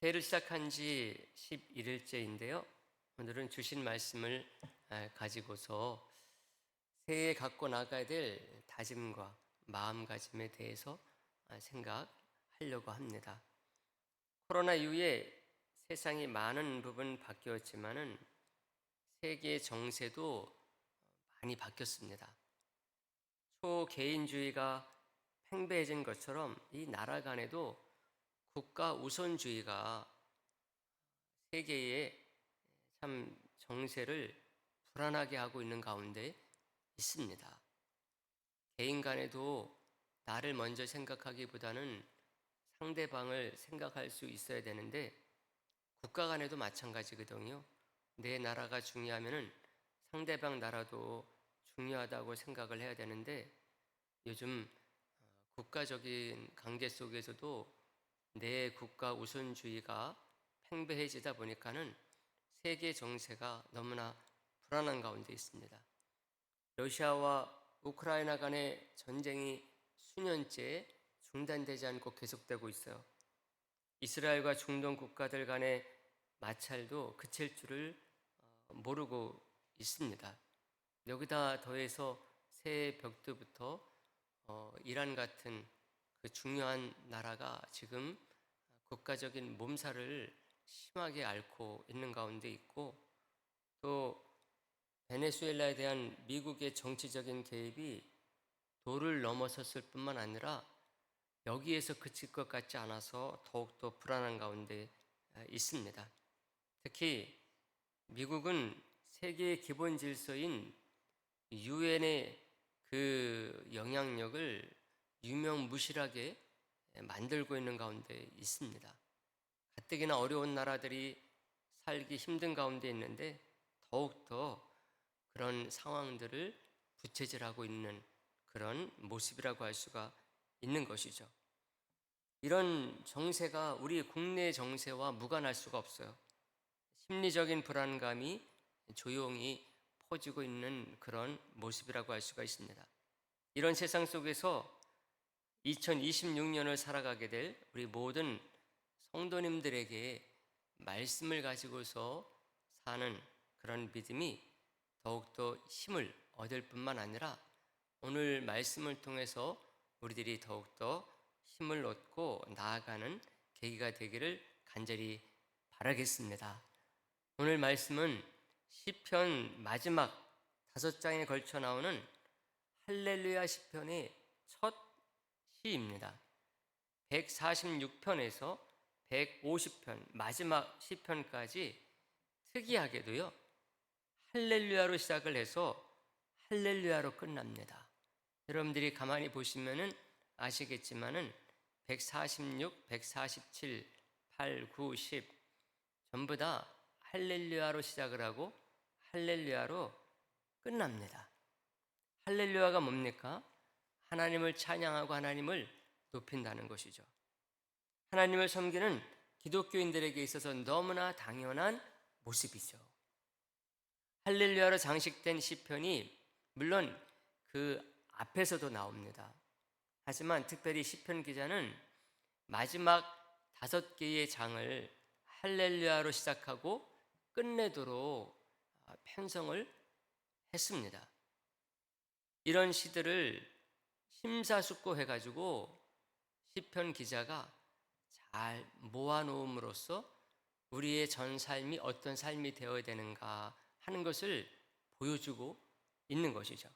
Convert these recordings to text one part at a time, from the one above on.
새해를 시작한 지 11일째인데요. 오늘은 주신 말씀을 가지고서 새해에 갖고 나가야 될 다짐과 마음가짐에 대해서 생각하려고 합니다. 코로나 이후에 세상이 많은 부분 바뀌었지만은 세계의 정세도 많이 바뀌었습니다. 초개인주의가 팽배해진 것처럼 이 나라 간에도 국가 우선주의가 세계의 참 정세를 불안하게 하고 있는 가운데 있습니다. 개인 간에도 나를 먼저 생각하기보다는 상대방을 생각할 수 있어야 되는데 국가 간에도 마찬가지거든요. 내 나라가 중요하면은 상대방 나라도 중요하다고 생각을 해야 되는데 요즘 국가적인 관계 속에서도 내 국가 우선주의가 팽배해지다 보니까는 세계 정세가 너무나 불안한 가운데 있습니다. 러시아와 우크라이나 간의 전쟁이 수년째 중단되지 않고 계속되고 있어요. 이스라엘과 중동 국가들 간의 마찰도 그칠 줄을 모르고 있습니다. 여기다 더해서 새해 벽두부터 이란 같은 그 중요한 나라가 지금 국가적인 몸살을 심하게 앓고 있는 가운데 있고, 또 베네수엘라에 대한 미국의 정치적인 개입이 도를 넘어섰을 뿐만 아니라 여기에서 그칠 것 같지 않아서 더욱더 불안한 가운데 있습니다. 특히 미국은 세계의 기본 질서인 유엔의 그 영향력을 유명무실하게 만들고 있는 가운데 있습니다. 가뜩이나 어려운 나라들이 살기 힘든 가운데 있는데 더욱더 그런 상황들을 부채질하고 있는 그런 모습이라고 할 수가 있는 것이죠. 이런 정세가 우리 국내 정세와 무관할 수가 없어요. 심리적인 불안감이 조용히 퍼지고 있는 그런 모습이라고 할 수가 있습니다. 이런 세상 속에서 2026년을 살아가게 될 우리 모든 성도님들에게 말씀을 가지고서 사는 그런 믿음이 더욱더 힘을 얻을 뿐만 아니라 오늘 말씀을 통해서 우리들이 더욱더 힘을 얻고 나아가는 계기가 되기를 간절히 바라겠습니다. 오늘 말씀은 시편 마지막 5장에 걸쳐 나오는 할렐루야 시편의 첫 시입니다. 146편에서 150편 마지막 시편까지 특이하게도요 할렐루야로 시작을 해서 할렐루야로 끝납니다. 여러분들이 가만히 보시면은 아시겠지만은 146, 147, 8, 9, 10 전부 다 할렐루야로 시작을 하고 할렐루야로 끝납니다. 할렐루야가 뭡니까? 하나님을 찬양하고 하나님을 높인다는 것이죠. 하나님을 섬기는 기독교인들에게 있어서 너무나 당연한 모습이죠. 할렐루야로 장식된 시편이 물론 그 앞에서도 나옵니다. 하지만 특별히 시편 기자는 마지막 5개의 장을 할렐루야로 시작하고 끝내도록 편성을 했습니다. 이런 시들을 심사숙고해가지고 시편 기자가 잘 모아놓음으로써 우리의 전 삶이 어떤 삶이 되어야 되는가 하는 것을 보여주고 있는 것이죠.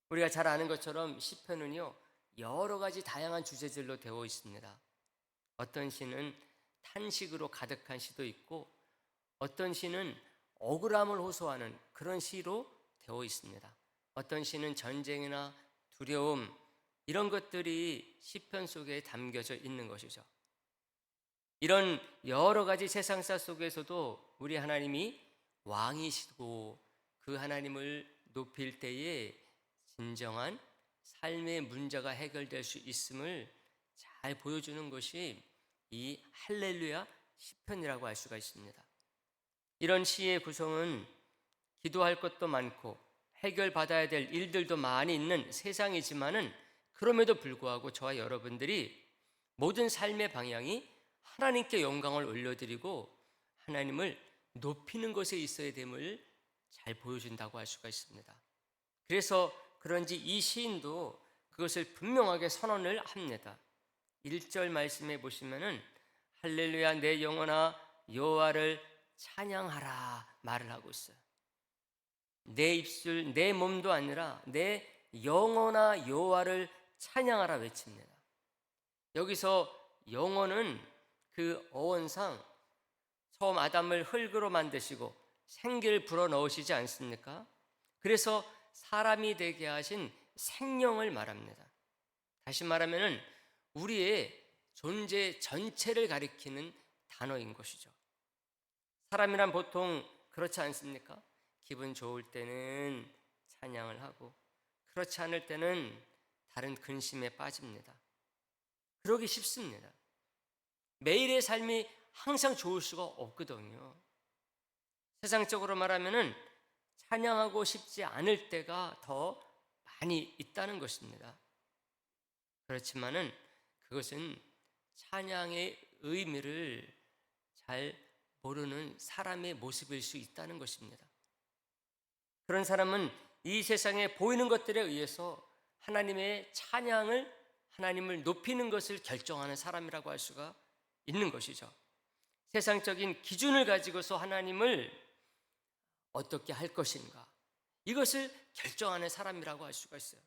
우리가 잘 아는 것처럼 시편은요 여러 가지 다양한 주제들로 되어 있습니다. 어떤 시는 탄식으로 가득한 시도 있고 어떤 시는 억울함을 호소하는 그런 시로 되어 있습니다. 어떤 시는 전쟁이나 두려움 이런 것들이 시편 속에 담겨져 있는 것이죠. 이런 여러 가지 세상사 속에서도 우리 하나님이 왕이시고 그 하나님을 높일 때에 진정한 삶의 문제가 해결될 수 있음을 잘 보여주는 것이 이 할렐루야 시편이라고 할 수가 있습니다. 이런 시의 구성은 기도할 것도 많고 해결받아야 될 일들도 많이 있는 세상이지만은 그럼에도 불구하고 저와 여러분들이 모든 삶의 방향이 하나님께 영광을 올려드리고 하나님을 높이는 것에 있어야 됨을 잘 보여준다고 할 수가 있습니다. 그래서 그런지 이 시인도 그것을 분명하게 선언을 합니다. 1절 말씀에 보시면은 할렐루야 내 영혼아 여호와를 찬양하라 말을 하고 있어요. 내 입술 내 몸도 아니라 내 영혼아 여호와를 찬양하라 외칩니다. 여기서 영혼은 그 어원상 처음 아담을 흙으로 만드시고 생기를 불어넣으시지 않습니까? 그래서 사람이 되게 하신 생명을 말합니다. 다시 말하면 우리의 존재 전체를 가리키는 단어인 것이죠. 사람이란 보통 그렇지 않습니까? 기분 좋을 때는 찬양을 하고 그렇지 않을 때는 다른 근심에 빠집니다. 그러기 쉽습니다. 매일의 삶이 항상 좋을 수가 없거든요. 세상적으로 말하면 찬양하고 싶지 않을 때가 더 많이 있다는 것입니다. 그렇지만은 그것은 찬양의 의미를 잘 모르는 사람의 모습일 수 있다는 것입니다. 그런 사람은 이 세상에 보이는 것들에 의해서 하나님의 찬양을 하나님을 높이는 것을 결정하는 사람이라고 할 수가 있는 것이죠. 세상적인 기준을 가지고서 하나님을 어떻게 할 것인가 이것을 결정하는 사람이라고 할 수가 있어요.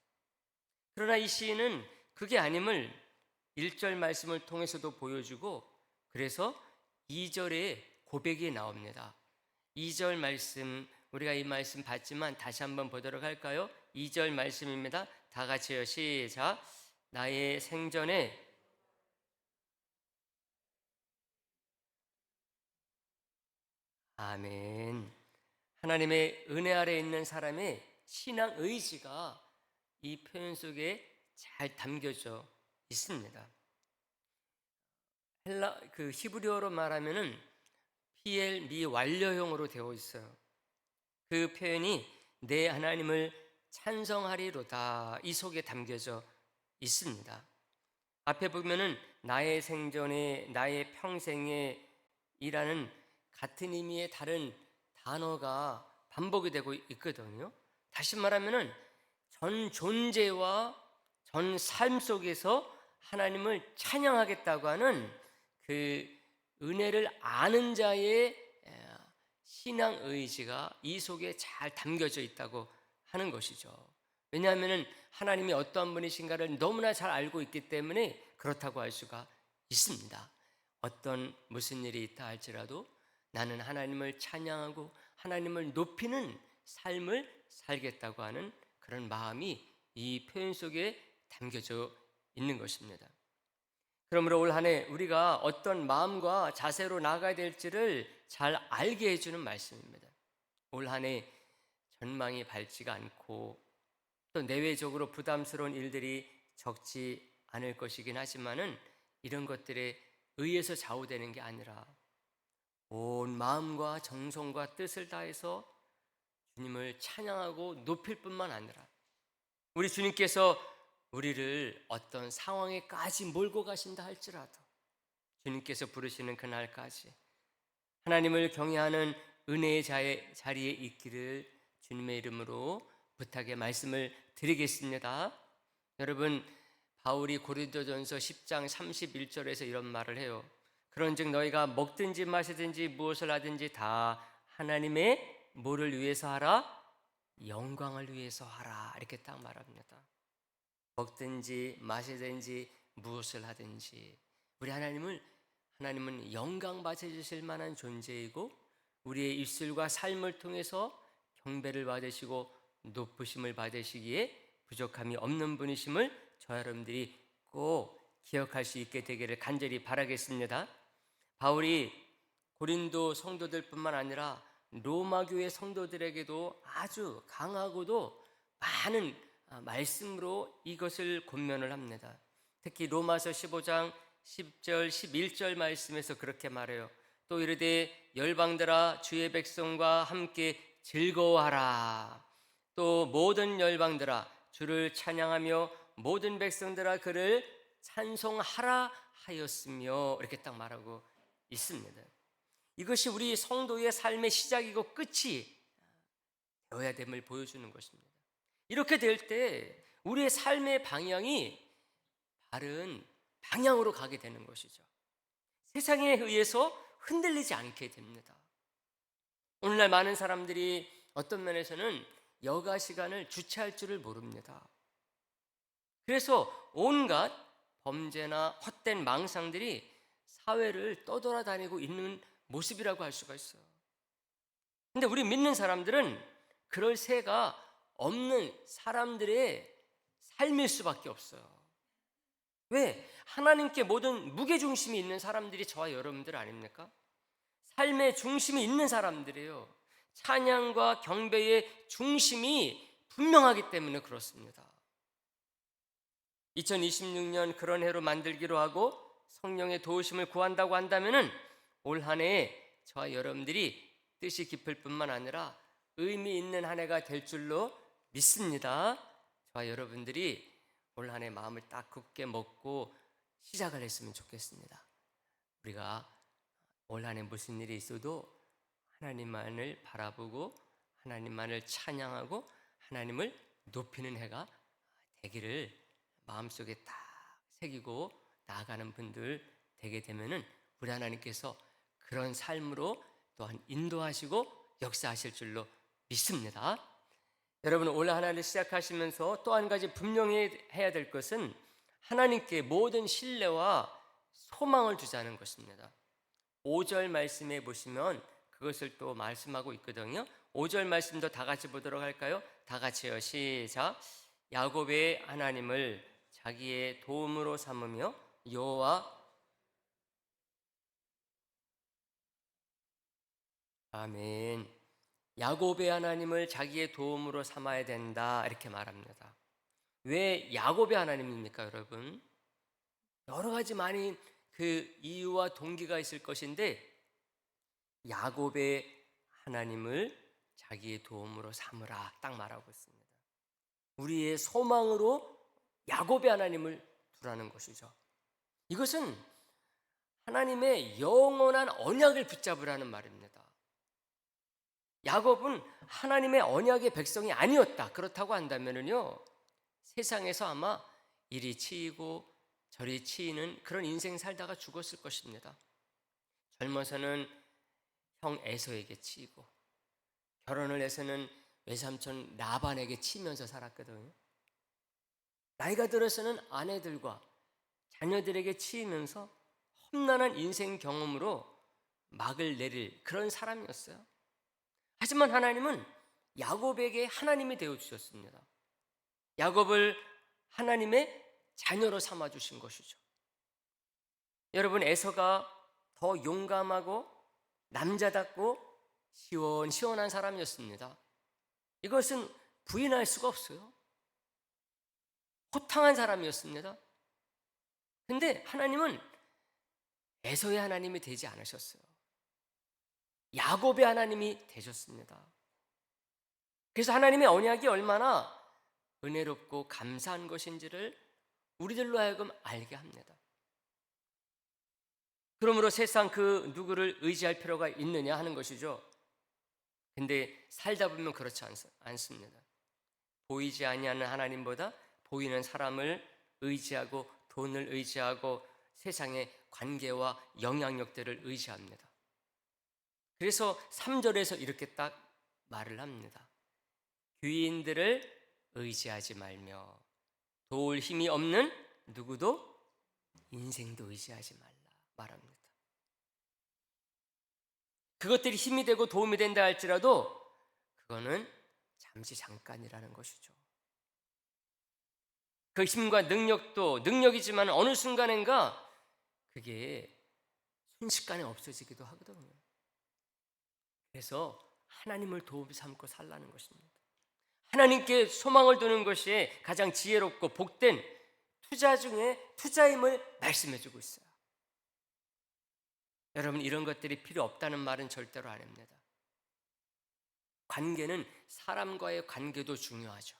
그러나 이 시인은 그게 아님을 1절 말씀을 통해서도 보여주고 그래서 2절에 고백이 나옵니다. 2절 말씀 우리가 이 말씀 봤지만 다시 한번 보도록 할까요? 2절 말씀입니다. 다 같이요. 시작. 나의 생전에 아멘. 하나님의 은혜 아래 있는 사람의 신앙 의지가 이 표현 속에 잘 담겨져 있습니다. 그 히브리어로 말하면은 PL 미완료형으로 되어 있어요. 그 표현이 내 하나님을 찬성하리로다 이 속에 담겨져 있습니다. 앞에 보면은 나의 생전에 나의 평생에 이라는 같은 의미의 다른 단어가 반복이 되고 있거든요. 다시 말하면은 전 존재와 전 삶 속에서 하나님을 찬양하겠다고 하는 그 은혜를 아는 자의 신앙 의지가 이 속에 잘 담겨져 있다고 하는 것이죠. 왜냐하면 하나님이 어떠한 분이신가를 너무나 잘 알고 있기 때문에 그렇다고 할 수가 있습니다. 어떤 무슨 일이 있다 할지라도 나는 하나님을 찬양하고 하나님을 높이는 삶을 살겠다고 하는 그런 마음이 이 표현 속에 담겨져 있는 것입니다. 그러므로 올 한 해 우리가 어떤 마음과 자세로 나아가야 될지를 잘 알게 해주는 말씀입니다. 올 한 해 전망이 밝지가 않고 또 내외적으로 부담스러운 일들이 적지 않을 것이긴 하지만은 이런 것들에 의해서 좌우되는 게 아니라 온 마음과 정성과 뜻을 다해서 주님을 찬양하고 높일 뿐만 아니라 우리 주님께서 우리를 어떤 상황에까지 몰고 가신다 할지라도 주님께서 부르시는 그날까지 하나님을 경외하는 은혜의 자리에 있기를 주님의 이름으로 부탁의 말씀을 드리겠습니다. 여러분, 바울이 고린도전서 10장 31절에서 이런 말을 해요. 그런즉 너희가 먹든지 마시든지 무엇을 하든지 다 하나님의 뭐를 위해서 하라? 영광을 위해서 하라. 이렇게 딱 말합니다. 먹든지 마시든지 무엇을 하든지 우리 하나님은 영광 받으실 만한 존재이고 우리의 입술과 삶을 통해서 경배를 받으시고 높으심을 받으시기에 부족함이 없는 분이심을 저 여러분들이 꼭 기억할 수 있게 되기를 간절히 바라겠습니다. 바울이 고린도 성도들뿐만 아니라 로마 교회 성도들에게도 아주 강하고도 많은 말씀으로 이것을 권면을 합니다. 특히 로마서 15장 10절 11절 말씀에서 그렇게 말해요. 또 이르되 열방들아 주의 백성과 함께 즐거워하라. 또 모든 열방들아 주를 찬양하며 모든 백성들아 그를 찬송하라 하였으며 이렇게 딱 말하고 있습니다. 이것이 우리 성도의 삶의 시작이고 끝이 되어야 됨을 보여주는 것입니다. 이렇게 될 때 우리의 삶의 방향이 바른 방향으로 가게 되는 것이죠. 세상에 의해서 흔들리지 않게 됩니다. 오늘날 많은 사람들이 어떤 면에서는 여가 시간을 주체할 줄을 모릅니다. 그래서 온갖 범죄나 헛된 망상들이 사회를 떠돌아다니고 있는 모습이라고 할 수가 있어요. 근데 우리 믿는 사람들은 그럴 새가 없는 사람들의 삶일 수밖에 없어요. 왜? 하나님께 모든 무게중심이 있는 사람들이 저와 여러분들 아닙니까? 삶의 중심이 있는 사람들이에요. 찬양과 경배의 중심이 분명하기 때문에 그렇습니다. 2026년 그런 해로 만들기로 하고 성령의 도우심을 구한다고 한다면은 올 한 해에 저와 여러분들이 뜻이 깊을 뿐만 아니라 의미 있는 한 해가 될 줄로 믿습니다. 저와 여러분들이 올 한 해 마음을 딱 굳게 먹고 시작을 했으면 좋겠습니다. 우리가 올 한 해 무슨 일이 있어도 하나님만을 바라보고 하나님만을 찬양하고 하나님을 높이는 해가 되기를 마음속에 딱 새기고 나아가는 분들 되게 되면은 우리 하나님께서 그런 삶으로 또한 인도하시고 역사하실 줄로 믿습니다. 여러분 올 한 해를 시작하시면서 또 한 가지 분명히 해야 될 것은 하나님께 모든 신뢰와 소망을 두자는 것입니다. 5절 말씀에 보시면 그것을 또 말씀하고 있거든요. 5절 말씀도 다 같이 보도록 할까요? 다 같이요. 시작. 야곱의 하나님을 자기의 도움으로 삼으며 여호와 아멘. 야곱의 하나님을 자기의 도움으로 삼아야 된다 이렇게 말합니다. 왜 야곱의 하나님입니까, 여러분? 여러 가지 많은 그 이유와 동기가 있을 것인데 야곱의 하나님을 자기의 도움으로 삼으라 딱 말하고 있습니다. 우리의 소망으로 야곱의 하나님을 두라는 것이죠. 이것은 하나님의 영원한 언약을 붙잡으라는 말입니다. 야곱은 하나님의 언약의 백성이 아니었다. 그렇다고 한다면요, 세상에서 아마 이리 치이고 저리 치이는 그런 인생 살다가 죽었을 것입니다. 젊어서는 형 에서에게 치이고 결혼을 해서는 외삼촌 라반에게 치면서 살았거든요. 나이가 들어서는 아내들과 자녀들에게 치이면서 험난한 인생 경험으로 막을 내릴 그런 사람이었어요. 하지만 하나님은 야곱에게 하나님이 되어주셨습니다. 야곱을 하나님의 자녀로 삼아주신 것이죠. 여러분 에서가 더 용감하고 남자답고 시원시원한 사람이었습니다. 이것은 부인할 수가 없어요. 호탕한 사람이었습니다. 근데 하나님은 에서의 하나님이 되지 않으셨어요. 야곱의 하나님이 되셨습니다. 그래서 하나님의 언약이 얼마나 은혜롭고 감사한 것인지를 우리들로 하여금 알게 합니다. 그러므로 세상 그 누구를 의지할 필요가 있느냐 하는 것이죠. 근데 살다 보면 그렇지 않습니다. 보이지 아니하는 하나님보다 보이는 사람을 의지하고 돈을 의지하고 세상의 관계와 영향력들을 의지합니다. 그래서 3절에서 이렇게 딱 말을 합니다. 귀인들을 의지하지 말며 도울 힘이 없는 누구도 인생도 의지하지 말라 말합니다. 그것들이 힘이 되고 도움이 된다 할지라도 그거는 잠시 잠깐이라는 것이죠. 그 힘과 능력도 능력이지만 어느 순간인가 그게 순식간에 없어지기도 하거든요. 그래서 하나님을 도움 삼고 살라는 것입니다. 하나님께 소망을 두는 것이 가장 지혜롭고 복된 투자 중에 투자임을 말씀해 주고 있어요. 여러분 이런 것들이 필요 없다는 말은 절대로 아닙니다. 관계는 사람과의 관계도 중요하죠.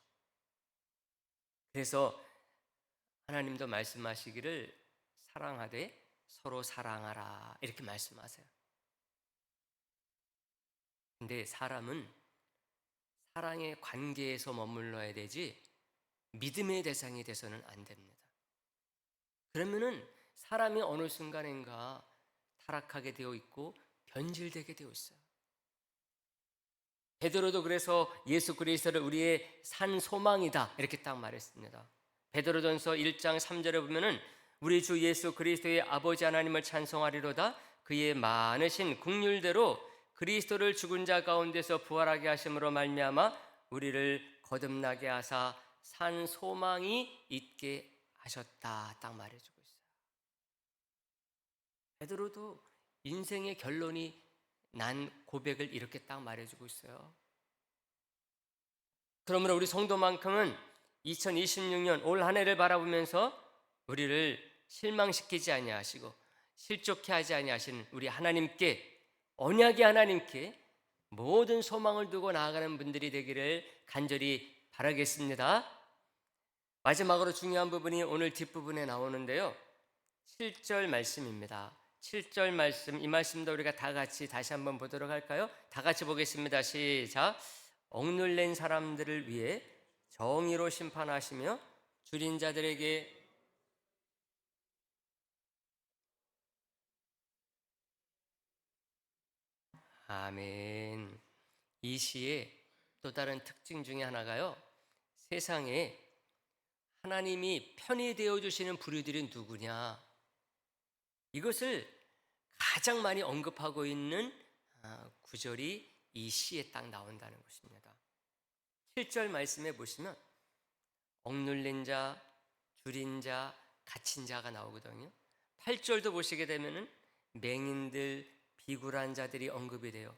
그래서 하나님도 말씀하시기를 사랑하되 서로 사랑하라 이렇게 말씀하세요. 근데 사람은 사랑의 관계에서 머물러야 되지 믿음의 대상이 돼서는 안 됩니다. 그러면은 사람이 어느 순간인가 타락하게 되어 있고 변질되게 되어 있어요. 베드로도 그래서 예수 그리스도를 우리의 산 소망이다 이렇게 딱 말했습니다. 베드로전서 1장 3절에 보면은 우리 주 예수 그리스도의 아버지 하나님을 찬송하리로다. 그의 많으신 긍휼대로 그리스도를 죽은 자 가운데서 부활하게 하심으로 말미암아 우리를 거듭나게 하사 산 소망이 있게 하셨다 딱 말해주고 있어요. 베드로도 인생의 결론이 난 고백을 이렇게 딱 말해주고 있어요. 그러므로 우리 성도만큼은 2026년 올 한 해를 바라보면서 우리를 실망시키지 아니하시고 실족해 하지 아니하시는 우리 하나님께, 언약의 하나님께 모든 소망을 두고 나아가는 분들이 되기를 간절히 바라겠습니다. 마지막으로 중요한 부분이 오늘 뒷부분에 나오는데요, 7절 말씀입니다. 7절 말씀, 이 말씀도 우리가 다 같이 다시 한번 보도록 할까요? 다 같이 보겠습니다. 시작. 억눌린 사람들을 위해 정의로 심판하시며 줄인 자들에게 아멘. 이 시의 또 다른 특징 중에 하나가요, 세상에 하나님이 편히 되어 주시는 부류들이 누구냐, 이것을 가장 많이 언급하고 있는 구절이 이 시에 딱 나온다는 것입니다. 7절 말씀에 보시면 억눌린 자, 줄인 자, 갇힌 자가 나오거든요. 8절도 보시게 되면은 맹인들, 비굴한 자들이 언급이 돼요.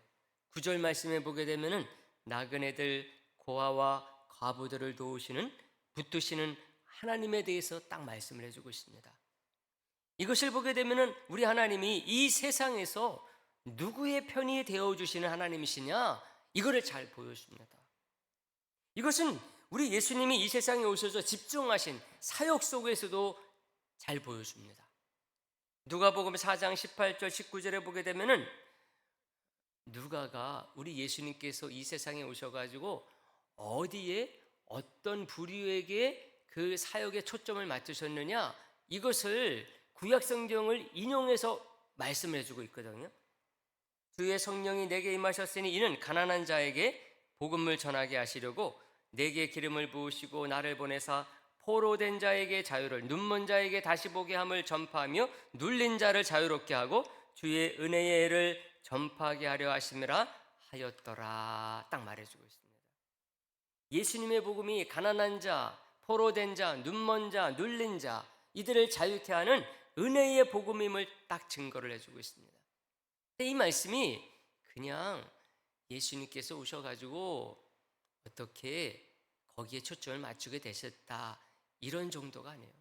9절 말씀에 보게 되면은 나그네들, 고아와 과부들을 도우시는, 붙드시는 하나님에 대해서 딱 말씀을 해주고 있습니다. 이것을 보게 되면은 우리 하나님이 이 세상에서 누구의 편이 되어주시는 하나님이시냐, 이거를 잘 보여줍니다. 이것은 우리 예수님이 이 세상에 오셔서 집중하신 사역 속에서도 잘 보여줍니다. 누가복음 4장 18절 19절에 보게 되면은 누가가 우리 예수님께서 이 세상에 오셔가지고 어디에 어떤 부류에게 그 사역에 초점을 맞추셨느냐, 이것을 구약 성경을 인용해서 말씀해 주고 있거든요. 주의 성령이 내게 임하셨으니 이는 가난한 자에게 복음을 전하게 하시려고 내게 기름을 부으시고 나를 보내사 포로된 자에게 자유를, 눈먼 자에게 다시 보게 함을 전파하며 눌린 자를 자유롭게 하고 주의 은혜의 애를 전파하게 하려 하심이라 하였더라 딱 말해주고 있습니다. 예수님의 복음이 가난한 자, 포로된 자, 눈먼 자, 눌린 자, 이들을 자유케 하는 은혜의 복음임을 딱 증거를 해주고 있습니다. 이 말씀이 그냥 예수님께서 오셔가지고 어떻게 거기에 초점을 맞추게 되셨다, 이런 정도가 아니에요.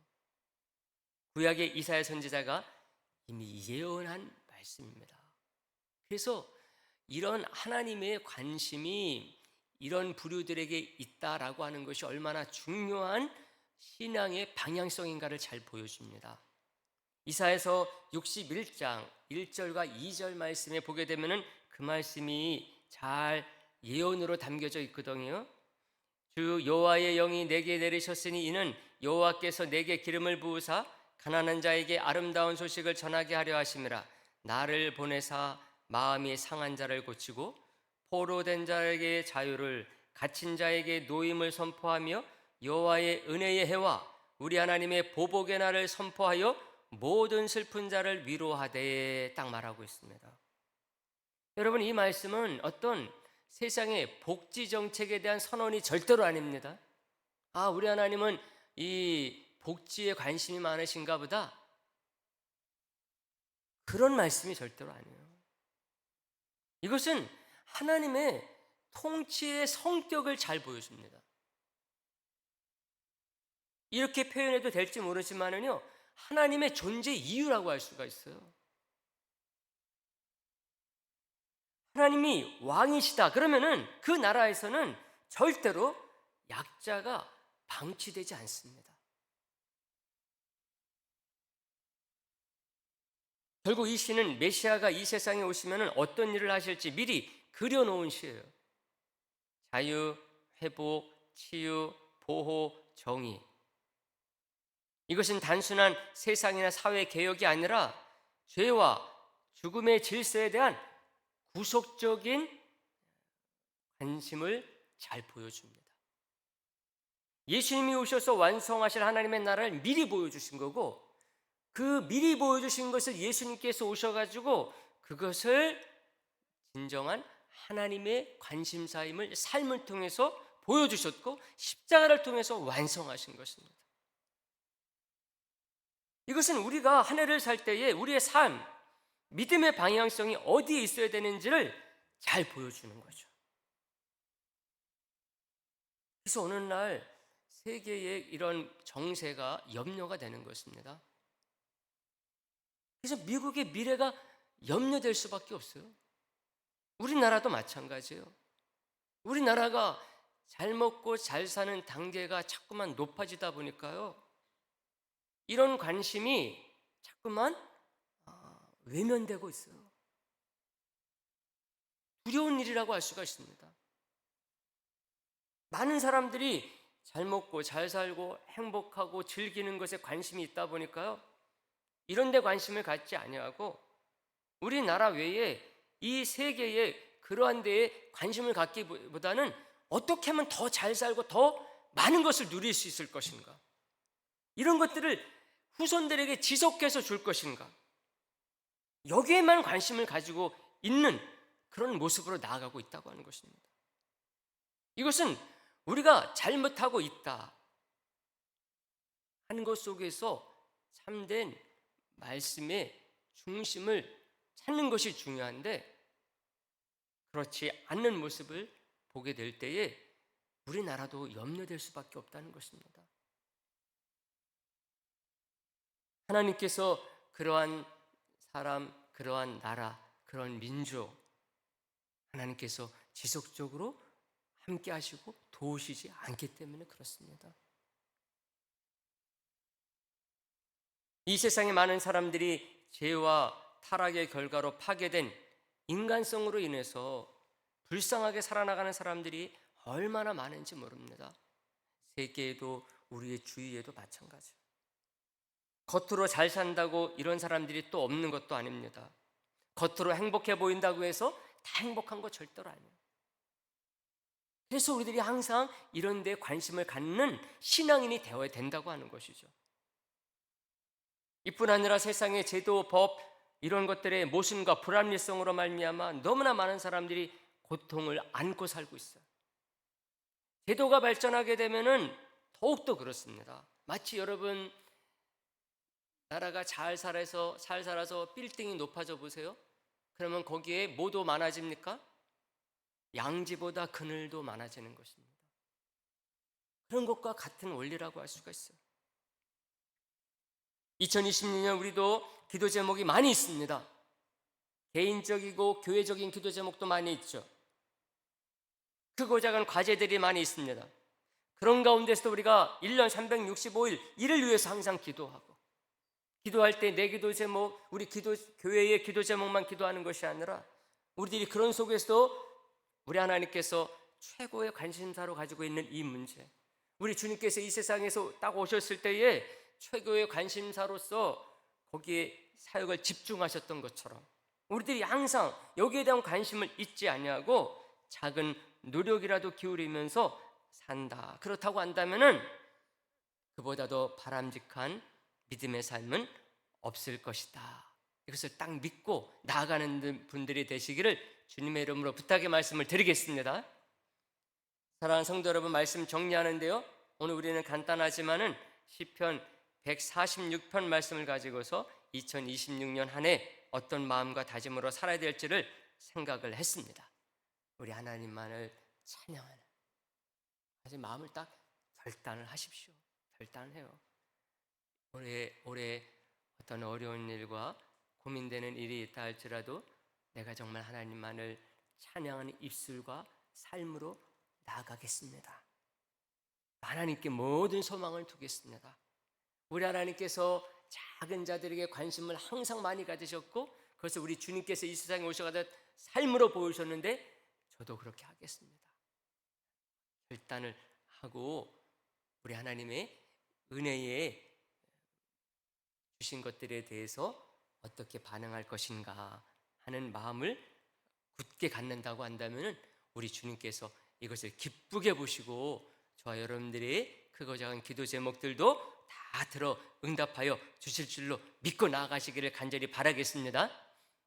구약의 이사야 선지자가 이미 예언한 말씀입니다. 그래서 이런 하나님의 관심이 이런 부류들에게 있다라고 하는 것이 얼마나 중요한 신앙의 방향성인가를 잘 보여줍니다. 이사야서 61장 1절과 2절 말씀에 보게 되면은 그 말씀이 잘 예언으로 담겨져 있거든요. 주 여호와의 영이 내게 내리셨으니 이는 여호와께서 내게 기름을 부으사 가난한 자에게 아름다운 소식을 전하게 하려 하심이라. 나를 보내사 마음이 상한 자를 고치고 포로된 자에게 자유를, 갇힌 자에게 노임을 선포하며 여호와의 은혜의 해와 우리 하나님의 보복의 날을 선포하여 모든 슬픈 자를 위로하되 딱 말하고 있습니다. 여러분, 이 말씀은 어떤 세상의 복지 정책에 대한 선언이 절대로 아닙니다. 우리 하나님은 이 복지에 관심이 많으신가 보다, 그런 말씀이 절대로 아니에요. 이것은 하나님의 통치의 성격을 잘 보여줍니다. 이렇게 표현해도 될지 모르지만은요, 하나님의 존재 이유라고 할 수가 있어요. 하나님이 왕이시다 그러면은 그 나라에서는 절대로 약자가 방치되지 않습니다. 결국 이 시는 메시아가 이 세상에 오시면 어떤 일을 하실지 미리 그려놓은 시예요. 자유, 회복, 치유, 보호, 정의. 이것은 단순한 세상이나 사회 개혁이 아니라 죄와 죽음의 질서에 대한 구속적인 관심을 잘 보여줍니다. 예수님이 오셔서 완성하실 하나님의 나라를 미리 보여주신 거고, 그 미리 보여주신 것을 예수님께서 오셔가지고 그것을 진정한 하나님의 관심사임을 삶을 통해서 보여주셨고 십자가를 통해서 완성하신 것입니다. 이것은 우리가 한 해를 살 때에 우리의 삶, 믿음의 방향성이 어디에 있어야 되는지를 잘 보여주는 거죠. 그래서 어느 날 세계의 이런 정세가 염려가 되는 것입니다. 그래서 미국의 미래가 염려될 수밖에 없어요. 우리나라도 마찬가지예요. 우리나라가 잘 먹고 잘 사는 단계가 자꾸만 높아지다 보니까요, 이런 관심이 자꾸만 외면되고 있어요. 두려운 일이라고 할 수가 있습니다. 많은 사람들이 잘 먹고 잘 살고 행복하고 즐기는 것에 관심이 있다 보니까요, 이런 데 관심을 갖지 아니하고 우리나라 외에 이 세계의 그러한 데에 관심을 갖기보다는 어떻게 하면 더 잘 살고 더 많은 것을 누릴 수 있을 것인가, 이런 것들을 후손들에게 지속해서 줄 것인가, 여기에만 관심을 가지고 있는 그런 모습으로 나아가고 있다고 하는 것입니다. 이것은 우리가 잘못하고 있다 하는 것 속에서 참된 말씀의 중심을 찾는 것이 중요한데, 그렇지 않는 모습을 보게 될 때에 우리나라도 염려될 수밖에 없다는 것입니다. 하나님께서 그러한 사람, 그러한 나라, 그런 민족, 하나님께서 지속적으로 함께 하시고 도우시지 않기 때문에 그렇습니다. 이 세상에 많은 사람들이 죄와 타락의 결과로 파괴된 인간성으로 인해서 불쌍하게 살아나가는 사람들이 얼마나 많은지 모릅니다. 세계에도 우리의 주위에도 마찬가지예요. 겉으로 잘 산다고 이런 사람들이 또 없는 것도 아닙니다. 겉으로 행복해 보인다고 해서 다 행복한 거 절대로 아니에요. 그래서 우리들이 항상 이런 데 관심을 갖는 신앙인이 되어야 된다고 하는 것이죠. 이뿐 아니라 세상의 제도, 법 이런 것들의 모순과 불합리성으로 말미암아 너무나 많은 사람들이 고통을 안고 살고 있어요. 제도가 발전하게 되면은 더욱더 그렇습니다. 마치 여러분 나라가 잘 살아서 빌딩이 높아져 보세요. 그러면 거기에 뭐도 많아집니까? 양지보다 그늘도 많아지는 것입니다. 그런 것과 같은 원리라고 할 수가 있어요. 2026년 우리도 기도 제목이 많이 있습니다. 개인적이고 교회적인 기도 제목도 많이 있죠. 크고 작은 과제들이 많이 있습니다. 그런 가운데서도 우리가 1년 365일 이를 위해서 항상 기도하고, 기도할 때 내 기도 제목, 우리 교회의 기도 제목만 기도하는 것이 아니라 우리들이 그런 속에서도 우리 하나님께서 최고의 관심사로 가지고 있는 이 문제, 우리 주님께서 이 세상에서 딱 오셨을 때에 최고의 관심사로서 거기에 사역을 집중하셨던 것처럼 우리들이 항상 여기에 대한 관심을 잊지 아니하고 작은 노력이라도 기울이면서 산다. 그렇다고 한다면은 그보다 더 바람직한 믿음의 삶은 없을 것이다. 이것을 딱 믿고 나아가는 분들이 되시기를 주님의 이름으로 부탁의 말씀을 드리겠습니다. 사랑하는 성도 여러분, 말씀 정리하는데요, 오늘 우리는 간단하지만은 시편 146편 말씀을 가지고서 2026년 한 해 어떤 마음과 다짐으로 살아야 될지를 생각을 했습니다. 우리 하나님만을 찬양하는, 아주 마음을 딱 결단을 하십시오. 결단을 해요. 올해 어떤 어려운 일과 고민되는 일이 있다 할지라도 내가 정말 하나님만을 찬양하는 입술과 삶으로 나아가겠습니다. 하나님께 모든 소망을 두겠습니다. 우리 하나님께서 작은 자들에게 관심을 항상 많이 가지셨고, 그래서 우리 주님께서 이 세상에 오셔가지고 삶으로 보여주셨는데, 저도 그렇게 하겠습니다. 결단을 하고 우리 하나님의 은혜에 주신 것들에 대해서 어떻게 반응할 것인가 하는 마음을 굳게 갖는다고 한다면, 우리 주님께서 이것을 기쁘게 보시고 저와 여러분들의 크고 작은 기도 제목들도 다 들어 응답하여 주실 줄로 믿고 나아가시기를 간절히 바라겠습니다.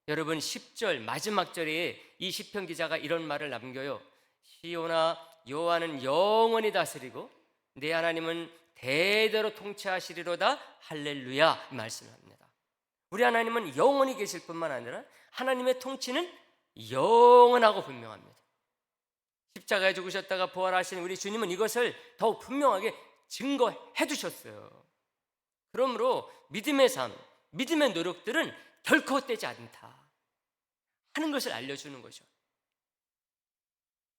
여러분, 10절 마지막 절에 이 시편 기자가 이런 말을 남겨요. 시온아, 여호와는 영원히 다스리고 내 하나님은 대대로 통치하시리로다. 할렐루야, 이 말씀을 합니다. 우리 하나님은 영원히 계실 뿐만 아니라 하나님의 통치는 영원하고 분명합니다. 십자가에 죽으셨다가 부활하신 우리 주님은 이것을 더욱 분명하게 증거해 주셨어요. 그러므로 믿음의 삶, 믿음의 노력들은 결코 헛되지 않다 하는 것을 알려주는 거죠.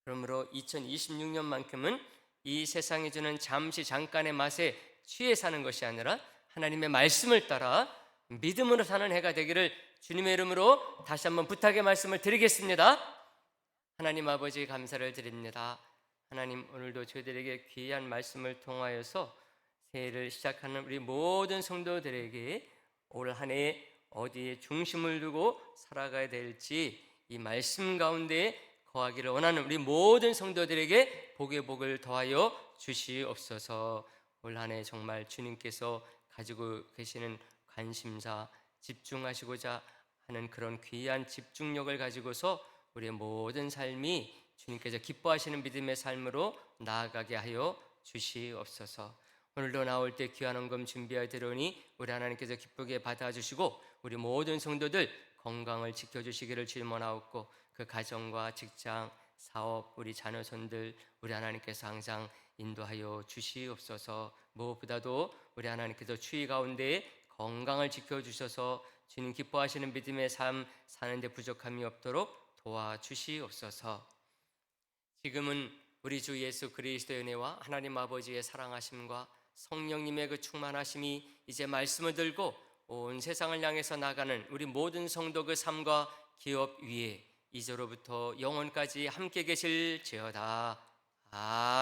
그러므로 2026년만큼은 이 세상이 주는 잠시 잠깐의 맛에 취해 사는 것이 아니라 하나님의 말씀을 따라 믿음으로 사는 해가 되기를 주님의 이름으로 다시 한번 부탁의 말씀을 드리겠습니다. 하나님 아버지, 감사를 드립니다. 하나님, 오늘도 저희들에게 귀한 말씀을 통하여서 새해를 시작하는 우리 모든 성도들에게 올 한 해 어디에 중심을 두고 살아가야 될지 이 말씀 가운데 거하기를 원하는 우리 모든 성도들에게 복의 복을 더하여 주시옵소서. 올 한 해 정말 주님께서 가지고 계시는 관심사, 집중하시고자 하는 그런 귀한 집중력을 가지고서 우리의 모든 삶이 주님께서 기뻐하시는 믿음의 삶으로 나아가게 하여 주시옵소서. 오늘도 나올 때 귀한 헌금 준비하여 들어오니 우리 하나님께서 기쁘게 받아주시고 우리 모든 성도들 건강을 지켜주시기를 주문하옵고, 그 가정과 직장, 사업, 우리 자녀손들 우리 하나님께서 항상 인도하여 주시옵소서. 무엇보다도 우리 하나님께서 추위 가운데 건강을 지켜주셔서 주님 기뻐하시는 믿음의 삶 사는데 부족함이 없도록 도와주시옵소서. 지금은 우리 주 예수 그리스도의 은혜와 하나님 아버지의 사랑하심과 성령님의 그 충만하심이 이제 말씀을 들고 온 세상을 향해서 나가는 우리 모든 성도 그 삶과 기업 위에 이제로부터 영원까지 함께 계실지어다. 아멘.